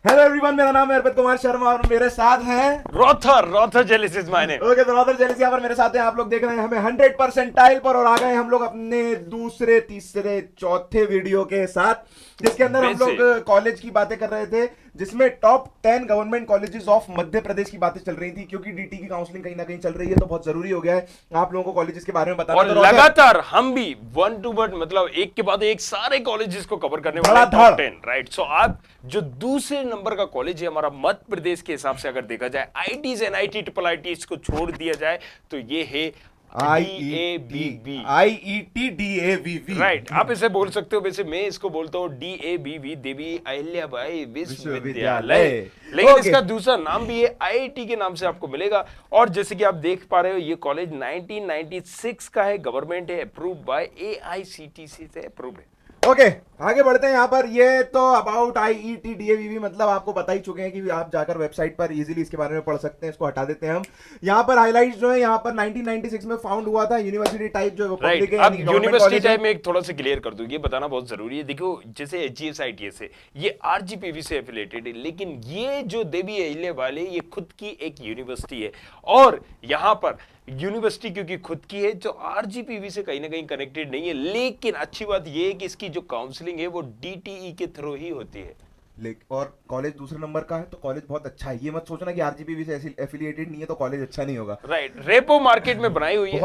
Hello everyone, मेरा नाम है अर्पित कुमार शर्मा और मेरे साथ हैं रोथर जेलिस इज माय नेम। ओके, तो रॉदर जेलिस यहाँ पर मेरे साथ हैं। आप लोग देख रहे हैं हमें 100% पर और आ गए हम लोग अपने दूसरे तीसरे चौथे वीडियो के साथ, जिसके अंदर हम लोग कॉलेज की बातें कर रहे थे, जिसमें top 10 government colleges of Madhya Pradesh की बातें चल रही थी। क्योंकि डीटी की काउंसलिंग कहीं ना कहीं चल रही है, तो बहुत जरूरी हो गया है आप लोगों को कॉलेजेस के बारे में बताना। और तो लगातार हम भी वन टू वन मतलब एक के बाद एक सारे कॉलेजेस को कवर करने वाले हैं, टॉप 10 राइट। सो आप जो दूसरे नंबर का कॉलेज है हमारा मध्य प्रदेश के हिसाब से अगर देखा जाए, आईटीज एनआईटी ट्रिपल आई को छोड़ दिया जाए तो ये है IETDAVV राइट। आप इसे बोल सकते हो, वैसे मैं इसको बोलता हूँ DAVV, देवी अहिल्याबाई विश्वविद्यालय, लेकिन इसका दूसरा नाम भी है आईआईटी के नाम से आपको मिलेगा। और जैसे कि आप देख पा रहे हो ये कॉलेज 1996 का है, गवर्नमेंट है, अप्रूव्ड बाय AICTC से अप्रूव्ड है। ओके, आगे बढ़ते हैं। यहाँ पर ये तो अबाउट IETDAVV मतलब आपको बता ही चुके हैं कि आप जाकर वेबसाइट पर इजीली इसके बारे में पढ़ सकते हैं। इसको हटा देते हैं हम। यहाँ पर हाइलाइट्स जो है, यहाँ पर 1996 में फाउंड हुआ था। यूनिवर्सिटी टाइप जो है वो पब्लिक है। अब यूनिवर्सिटी टाइप में एक थोड़ा सा क्लियर कर दूं, ये बताना बहुत जरूरी है। देखो जैसे HGS ITS है, ये RGPV से एफिलिएटेड है, लेकिन ये जो देवी अहिल्याबाई है ये खुद की एक यूनिवर्सिटी है। और यहाँ पर यूनिवर्सिटी क्योंकि खुद की है, जो आरजीपीवी से कहीं ना कहीं कनेक्टेड नहीं है। लेकिन अच्छी बात यह है कि इसकी जो काउंसलिंग है वो DTE के थ्रू ही होती है। और कॉलेज दूसरे नंबर का है, तो कॉलेज बहुत अच्छा है। ये मत सोचना कि आरजीपीवी से एफिलिएटेड नहीं है तो कॉलेज अच्छा नहीं होगा। राइट, रेपो मार्केट में बनाई हुई है,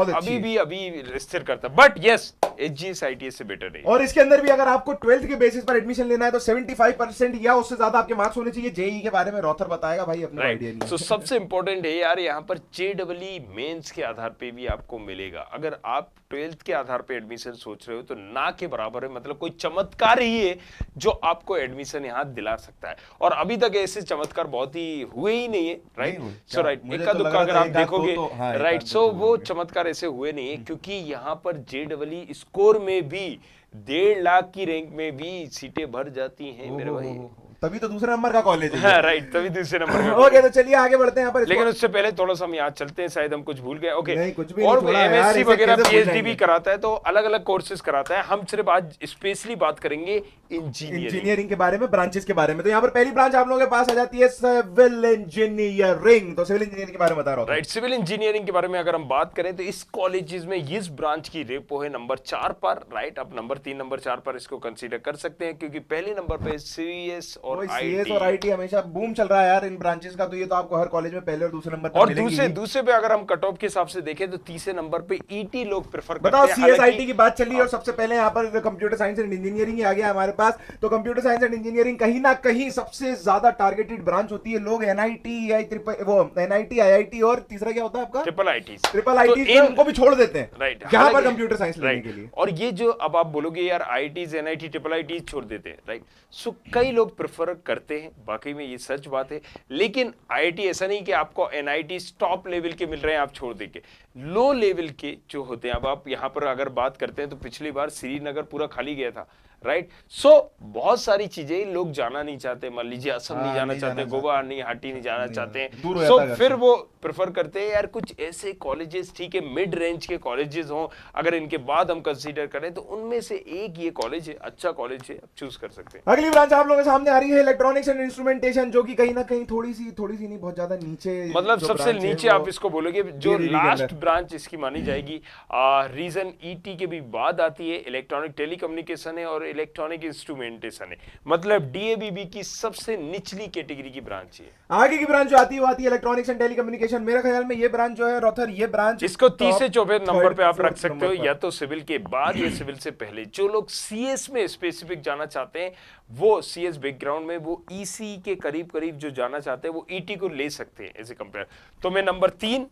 अभी स्थिर करता है, बट यस HGS ITS से बेटर है। और इसके अंदर भी अगर आपको 12th के बेसिस पर एडमिशन लेना है तो 75% या उससे ज्यादा आपके मार्क्स होने चाहिए। जेई के बारे में रॉथर बताएगा भाई, अपना आइडिया नहीं। तो सबसे इंपॉर्टेंट है यार, यहाँ पर JEE मेंस के आधार पे भी आपको मिलेगा। अगर आप 12th के आधार पे एडमिशन सोच रहे हो तो ना के बराबर है, मतलब कोई चमत्कार ही है जो आपको एडमिशन यहाँ दिला सकता है। और अभी तक ऐसे चमत्कार बहुत ही हुए ही नहीं है, राइट। सो राइट, इक्का दुक्का अगर आप देखोगे, राइट, सो वो चमत्कार ऐसे हुए नहीं है, क्योंकि यहाँ पर JEE स्कोर में भी 1.5 लाख की रैंक में भी सीटें भर जाती हैं मेरे भाई। तभी तो दूसरे नंबर का कॉलेज है। हाँ, राइट, तभी दूसरे नंबर का। ओके, तो चलिए आगे बढ़ते हैं यहाँ पर। लेकिन उससे पहले थोड़ा सा हम यहाँ चलते हैं, शायद हम कुछ भूल गए। ओके, नहीं, कुछ भी और नहीं, MSc वगैरह PhD भी कराता है, तो अलग अलग कोर्सेज कराता है। हम सिर्फ आज स्पेशली बात करेंगे इंजीनियरिंग के बारे में, ब्रांचेस के बारे में। तो यहाँ पर पहली ब्रांच आप लोगों के पास आ जाती है सिविल इंजीनियरिंग। तो सिविल इंजीनियरिंग के बारे में बता रहा हूँ। राइट, सिविल इंजीनियरिंग के बारे में अगर हम बात करें तो इस कॉलेजेस में इस ब्रांच की रेपो है नंबर 4 पर, राइट। अब नंबर 3 नंबर 4 पर इसको कंसीडर कर सकते हैं, क्योंकि पहले नंबर पे CS और IT हमेशा बूम चल रहा है यार इन ब्रांचेस का। तो ये तो आपको हर कॉलेज में पहले और दूसरे नंबर पर और मिलेंगी। दूसरे पे अगर हम कट ऑफ के हिसाब से देखें तो तीसरे नंबर पे ET लोग प्रेफर करते हैं। बताओ, CSIT की बात चली और सबसे पहले यहाँ पर कंप्यूटर साइंस एंड इंजीनियरिंग आ गया हमारे पास। तो कंप्यूटर साइंस एंड इंजीनियरिंग कहीं ना कहीं सबसे ज्यादा टारगेटेड ब्रांच होती है। लोग NIT IIT और तीसरा क्या होता है आपका, ट्रिपल IIT को भी छोड़ देते हैं, राइट, यहाँ पर कंप्यूटर साइंस लेने के लिए। और ये जो अब आप बोलोगे यार IITs NIT ट्रिपल IIT छोड़ देते हैं, राइट। सो कई लोग प्रेफर करते हैं, बाकी में ये सच बात है। लेकिन IIT ऐसा नहीं कि आपको NIT टॉप लेवल के मिल रहे हैं आप छोड़ देंगे। लो लेवल के जो होते हैं, अब आप यहाँ पर अगर बात करते हैं तो पिछली बार श्रीनगर पूरा खाली गया था, राइट। सो बहुत सारी चीजें लोग जाना नहीं चाहते, मान लीजिए असम नहीं जाना चाहते, गोवा नहीं, हाटी नहीं जाना चाहते हैं। सो फिर वो प्रेफर करते हैं यार कुछ ऐसे कॉलेजेस, ठीक है, मिड रेंज के कॉलेजेस हों, अगर इनके बाद हम कंसीडर करें तो उनमें से एक ये कॉलेज है, अच्छा कॉलेज है, आप चूज कर सकते हैं। अगली ब्रांच आप लोगों के सामने आ रही है इलेक्ट्रॉनिक्स एंड इंस्ट्रूमेंटेशन, जो कि कहीं ना कहीं थोड़ी सी नहीं, बहुत ज्यादा नीचे, मतलब सबसे नीचे आप इसको बोलोगे। जो लास्ट ब्रांच इसकी मानी जाएगी, रीजन ET के भी बाद आती है, इलेक्ट्रॉनिक टेलीकम्युनिकेशन है और इलेक्ट्रॉनिक इंस्ट्रूमेंटेशन है, मतलब DAVV की सबसे निचली कैटेगरी की ब्रांच है। आगे की ब्रांच जो आती है वो आती है इलेक्ट्रॉनिक्स एंड टेलीकम्युनिकेशन। मेरे ख्याल में ये ब्रांच जो है रॉथर, ये ब्रांच इसको 30 से 24 नंबर पे आप रख सकते हो, या तो सिविल के बाद या सिविल से पहले। जो लोग CS में स्पेसिफिक जाना चाहते हैं, वो CS बैकग्राउंड में वो EC के करीब जो जाना चाहते हैं वो ET को ले सकते हैं एज ए कंपेयर। तो मैं नंबर 3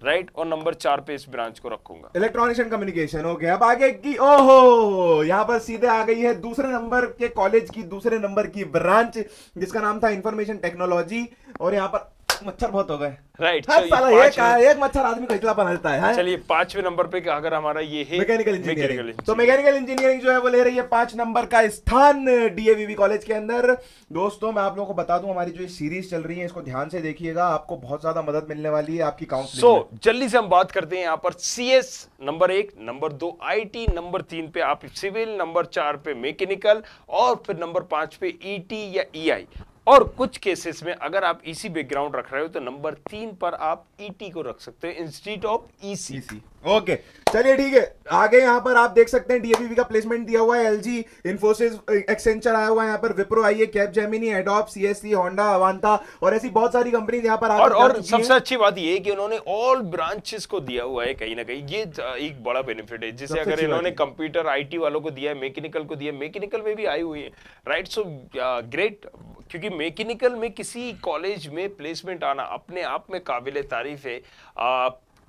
राइट और नंबर 4 पे इस ब्रांच को रखूंगा, इलेक्ट्रॉनिक्स एंड कम्युनिकेशन। ओके, अब आगे की, ओहो, यहाँ पर सीधे आ गई है दूसरे नंबर के कॉलेज की दूसरे नंबर की ब्रांच, जिसका नाम था इंफॉर्मेशन टेक्नोलॉजी। और यहाँ पर मच्छर बहुत हो गए, राइट। एक मच्छर आदमी को इतना बनाता है। चलिए 5वें नंबर पे अगर हमारा ये है मैकेनिकल इंजीनियरिंग, तो मैकेनिकल इंजीनियरिंग जो है वो ले रही है 5 नंबर का स्थान DAVV कॉलेज के अंदर। दोस्तों मैं आप लोगों को बता दूं, हमारी जो सीरीज चल रही है इसको ध्यान से देखिएगा, आपको बहुत ज्यादा मदद मिलने वाली है आपकी काउंसलिंग में। जल्दी से हम बात करते हैं यहाँ पर CS number 1, number 2 IT, number 3 पे आप सिविल, नंबर 4 पे मैकेनिकल और फिर नंबर 5 पे ET या EI। और कुछ केसेस में अगर आप ईसी बैकग्राउंड रख रहे हो तो नंबर 3 पर आप ईटी को रख सकते हो इंस्टीट्यूट ऑफ ईसी। ओके, चलिए ठीक है। आगे यहाँ पर आप देख सकते हैं डीएवीवी का प्लेसमेंट दिया हुआ है, एलजी, इन्फोसिस, एक्सेंचर आया हुआ है यहाँ पर, विप्रो आई है, कैपजेमिनी, एडोब, सीएससी, होंडा, अवांता और ऐसी बहुत सारी कंपनीज यहाँ पर और सबसे अच्छी बात ये है कि उन्होंने ऑल ब्रांचेस को दिया हुआ है कहीं ना कहीं, ये एक बड़ा बेनिफिट है। जैसे अगर इन्होंने कंप्यूटर आईटी वालों को दिया है, मैकेनिकल को दिया है, मैकेनिकल में भी आई हुई है, राइट। सो ग्रेट, क्योंकि मैकेनिकल में किसी कॉलेज में प्लेसमेंट आना अपने आप में काबिले तारीफ है।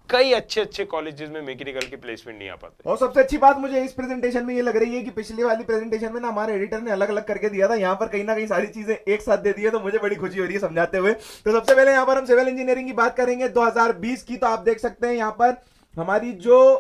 कई अच्छे कॉलेजेस में मैकेनिकल के प्लेसमेंट नहीं आ पाते। और सबसे अच्छी बात मुझे इस प्रेजेंटेशन में ये लग रही है कि पिछली वाली प्रेजेंटेशन में ना हमारे एडिटर ने अलग अलग करके दिया था, यहाँ पर कहीं ना कहीं सारी चीजें एक साथ दे दी है, तो मुझे बड़ी खुशी हो रही है समझाते हुए। तो सबसे पहले यहाँ पर हम सिविल इंजीनियरिंग की बात करेंगे 2020 की। तो आप देख सकते हैं यहाँ पर हमारी जो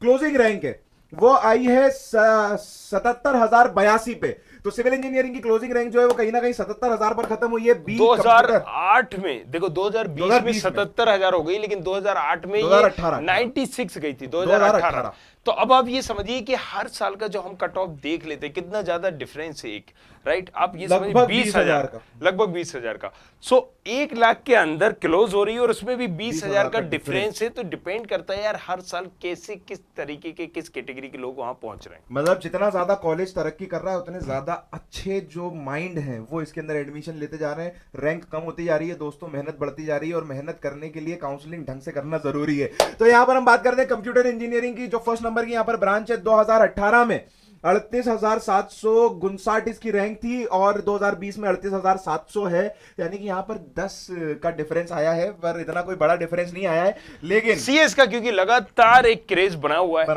क्लोजिंग रैंक है वो आई है 77,082 पे। तो सिविल इंजीनियरिंग की क्लोजिंग रैंक जो है वो कहीं ना कहीं 77,000 पर खत्म हुई है। 2008 में देखो, 2020 में 77,000 हो गई, लेकिन 2008 में 2018 96 गई थी 2018। तो अब आप ये समझिए कि हर साल का जो हम कट ऑफ देख लेते हैं कितना ज्यादा डिफरेंस है एक, राइट। आप ये समझिए 20,000 का, लगभग 20,000 का। सो 1 लाख के अंदर क्लोज हो रही है और उसमें भी 20,000 का डिफरेंस है। तो डिपेंड करता है यार हर साल कैसे, किस तरीके के, किस कैटेगरी के लोग वहां पहुंच रहे हैं। मतलब जितना ज्यादा कॉलेज तरक्की कर रहा है उतने ज्यादा अच्छे जो माइंड हैं वो इसके अंदर एडमिशन लेते जा रहे हैं। रैंक कम होती जा रही है दोस्तों, मेहनत बढ़ती जा रही है और मेहनत करने के लिए काउंसलिंग ढंग से करना जरूरी है। तो यहाँ पर हम बात करते हैं कंप्यूटर इंजीनियरिंग की, जो फर्स्ट नंबर की यहाँ पर ब्रांच है। 2018 में 38,759 इसकी रैंक थी और 2020 में 38,700 है, यानी कि यहाँ पर 10 का डिफरेंस आया है, पर इतना कोई बड़ा डिफरेंस नहीं आया है। लेकिन सीएस का क्योंकि लगातार एक क्रेज बना हुआ है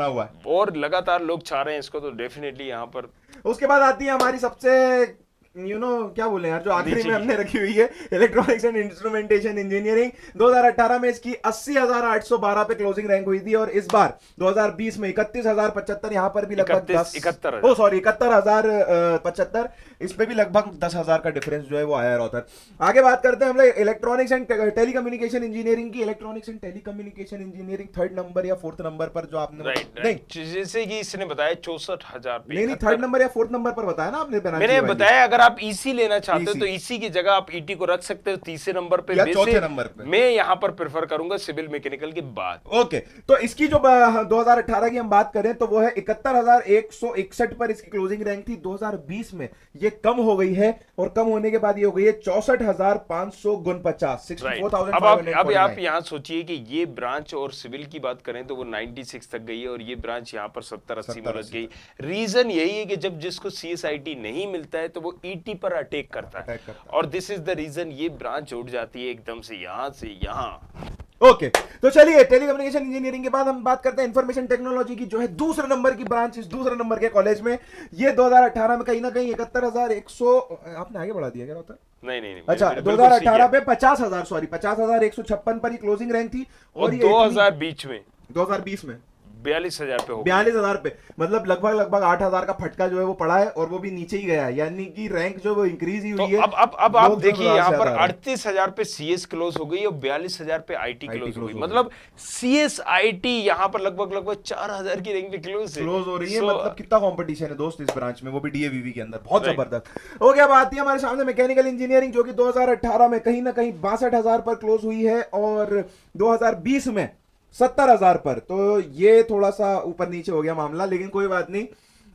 और लगातार लोग चाह रहे हैं इसको, तो डेफिनेटली यहाँ पर। उसके बाद आती है हमारी सबसे क्या बोले यार, जो आखिरी में हमने रखी हुई है इलेक्ट्रॉनिक्स एंड इंस्ट्रूमेंटेशन इंजीनियरिंग। 2018 में इसकी 80,812 पे क्लोजिंग रैंक हुई थी और इस बार 2020 में 31,075, यहाँ पर भी लगभग 71,075, इस पे भी लगभग 10,000 का डिफरेंस जो है वो आया रहता है। आगे बात करते हैं हम लोग इलेक्ट्रॉनिक्स एंड टेलीकम्युनिकेशन इंजीनियरिंग की। Electronics and telecommunication engineering 3rd number या 4th नंबर पर जो आपने नहीं, जैसे कि इसने बताया 64,000 नहीं 3rd नंबर या 4th नंबर पर बताया ना आपने। मैंने बताया अगर आप ईसी लेना चाहते हो तो ईसी की जगह आप ईटी को रख सकते हो 3 नंबर पे या 4th नंबर पे। मैं यहाँ पर प्रेफर करूंगा सिविल मैकेनिकल के बाद। ओके, तो इसकी जो 2018 की हम बात करें तो वो है 71,161 पर इसकी क्लोजिंग रैंक थी। 2020 में ये कम हो गई है और कम होने के बाद ये हो गई है 64,549, 64,549। अब आप यहाँ सोचिए कि ये ब्रांच और सिविल की बात करें तो वो 96 तक गई है और ये ब्रांच यहाँ पर 70-80 में लग गई। रीजन यही है कि जब जिसको सीएसआईटी नहीं मिलता है तो वो ईटी पर अटैक करता है और दिस इज द रीजन ये ब्रांच उठ जाती है एकदम से यहां से यहां। ओके, तो चलिए टेलीकम्युनिकेशन इंजीनियरिंग के बाद हम बात करते हैं इंफॉर्मेशन टेक्नोलॉजी की, जो है दूसरे नंबर की ब्रांच इस दूसरे नंबर के कॉलेज में। ये 2018 में कहीं ना कहीं 71,100, आपने आगे बढ़ा दिया क्या होता है? नहीं अच्छा, 2018 पे 50,156 पर ही क्लोजिंग रैंक थी और 2020 में 42,000 पे हो 42,000 पे, मतलब लगभग 8,000 का फटका जो है वो पड़ा है और वो भी नीचे ही गया है, यानी कि रैंक जो वो इंक्रीज ही हुई है। अब आप देखिए यहाँ पर 38,000 पे सीएस क्लोज हो गई और 42,000 पे आईटी क्लोज हो गई। मतलब सीएस आईटी यहाँ पर लगभग 4,000 की रैंक पे क्लोज हो रही है। मतलब कितना कंपटीशन है दोस्त इस ब्रांच में, वो भी डीएवीवी के अंदर, बहुत जबरदस्त हो गया। बात आती है हमारे सामने मैकेनिकल इंजीनियरिंग, जो कि 2018 में कहीं ना कहीं 62,000 पर क्लोज हुई है और 2020 में 70,000 पर। तो ये थोड़ा सा ऊपर नीचे हो गया मामला, लेकिन कोई बात नहीं।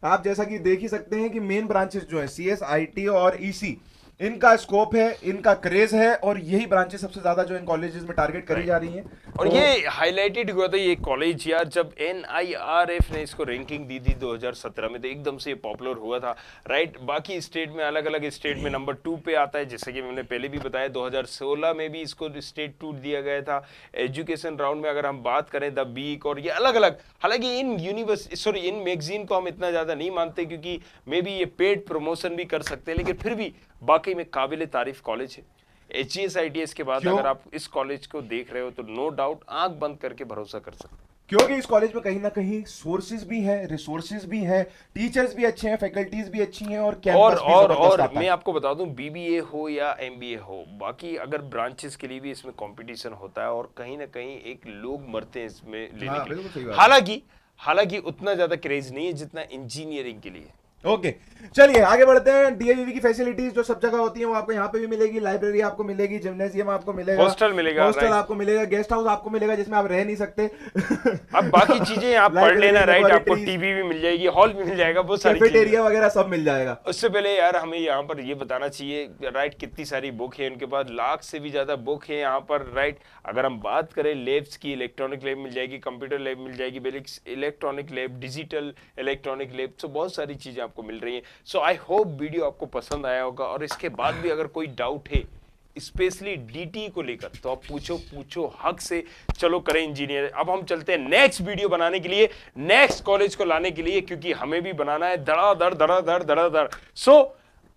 आप जैसा कि देख ही सकते हैं कि मेन ब्रांचेस जो है सीएस, आईटी और ईसी, इनका स्कोप है, इनका क्रेज है और यही ब्रांचेस सबसे ज्यादा जो इन कॉलेजेस में टारगेट करी जा रही हैं। और ये हाईलाइटेड हुआ था ये कॉलेज यार जब एनआईआरएफ ने इसको रैंकिंग दी थी 2017 में, तो एकदम से पॉपुलर हुआ था, राइट। बाकी स्टेट में अलग अलग स्टेट में नंबर 2 पे आता है, जैसे कि मैंने पहले भी बताया 2016 में भी इसको स्टेट 2 दिया गया था। एजुकेशन राउंड में अगर हम बात करें द बीक और ये अलग अलग, हालांकि इन इन मैगजीन को हम इतना ज्यादा नहीं मानते क्योंकि मे बी ये पेड प्रमोशन भी कर सकते हैं, लेकिन फिर भी बाकी में काबिल तारीफ कॉलेज है। HGS के बाद अगर आप इस कॉलेज को देख रहे हो तो नो डाउट आंख बंद करके भरोसा कर सकते हैं, क्योंकि इस कॉलेज में कहीं ना कहीं सोर्सेज भी है, रिसोर्सेज भी है, टीचर्स भी अच्छे हैं, फैकल्टीज भी अच्छी हैं और कैंपस भी और मैं आपको बता दूं बीबीए हो या एमबीए हो, बाकी अगर ब्रांचेस के लिए भी इसमें कंपटीशन होता है और कहीं ना कहीं एक लोग मरते हैं इसमें लेने के लिए। हालांकि उतना ज्यादा क्रेज नहीं है जितना इंजीनियरिंग के लिए। ओके चलिए आगे बढ़ते हैं। डीएवीवी की फैसिलिटीज जो सब जगह होती है वो आपको यहाँ पे भी मिलेगी, लाइब्रेरी आपको मिलेगी, जिम्नेजियम आपको मिलेगा, हॉस्टल मिलेगा, हॉस्टल right. आपको मिलेगा, गेस्ट हाउस आपको मिलेगा जिसमें आप रह नहीं सकते। अब बाकी चीजें आप पढ़ Library, लेना, राइट। आपको laboratories, टीवी भी मिल जाएगी, हॉल भी मिल जाएगा, बहुत सारी चीजें। कैफेटेरिया वगैरह सब मिल जाएगा। उससे पहले यार हमें यहाँ पर ये बताना चाहिए, राइट, कितनी सारी बुक है उनके पास, लाख से भी ज्यादा बुक है यहाँ पर, राइट। अगर हम बात करें लैब्स की, इलेक्ट्रॉनिक लैब मिल जाएगी, कंप्यूटर लैब मिल जाएगी, electronic lab, digital electronic lab, तो बहुत सारी चीजें आपको मिल रही हैं। सो आई होप वीडियो आपको पसंद आया होगा, और इसके बाद भी अगर कोई डाउट है स्पेशली डीटी को लेकर तो आप पूछो हक से। चलो करें इंजीनियर। अब हम चलते हैं नेक्स्ट वीडियो बनाने के लिए, नेक्स्ट कॉलेज को लाने के लिए, क्योंकि हमें भी बनाना है धड़ाधड़। सो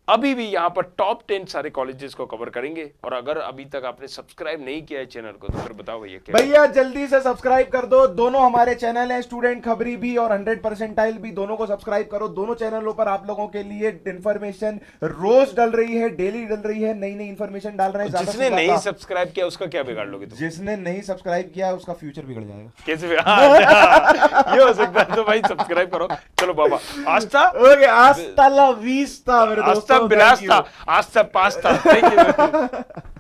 अभी भी यहाँ पर टॉप 10 सारे कॉलेजेस को कवर करेंगे। और अगर अभी तक आपने सब्सक्राइब नहीं किया है चैनल को तो फिर बताओ भैया क्या। भैया जल्दी से सब्सक्राइब कर दो, दोनों हमारे चैनल हैं, स्टूडेंट खबरी भी और 100% भी, दोनों को सब्सक्राइब करो। दोनों चैनलों पर आप लोगों के लिए इंफॉर्मेशन रोज डल रही है, डेली डल रही है, नई नई इंफॉर्मेशन डाल रहे हैं। जिसने नहीं सब्सक्राइब किया उसका क्या बिगाड़ लोगे तुम? जिसने नहीं सब्सक्राइब किया उसका फ्यूचर बिगड़ जाएगा। कैसे ये हो सकता है, तो भाई सब्सक्राइब करो। चलो बाबा, आस्था ओके, आस्ता ला विस्ता मेरे दोस्तों, आस्था बिलास्ता, आस्था पास्ता। Thank you.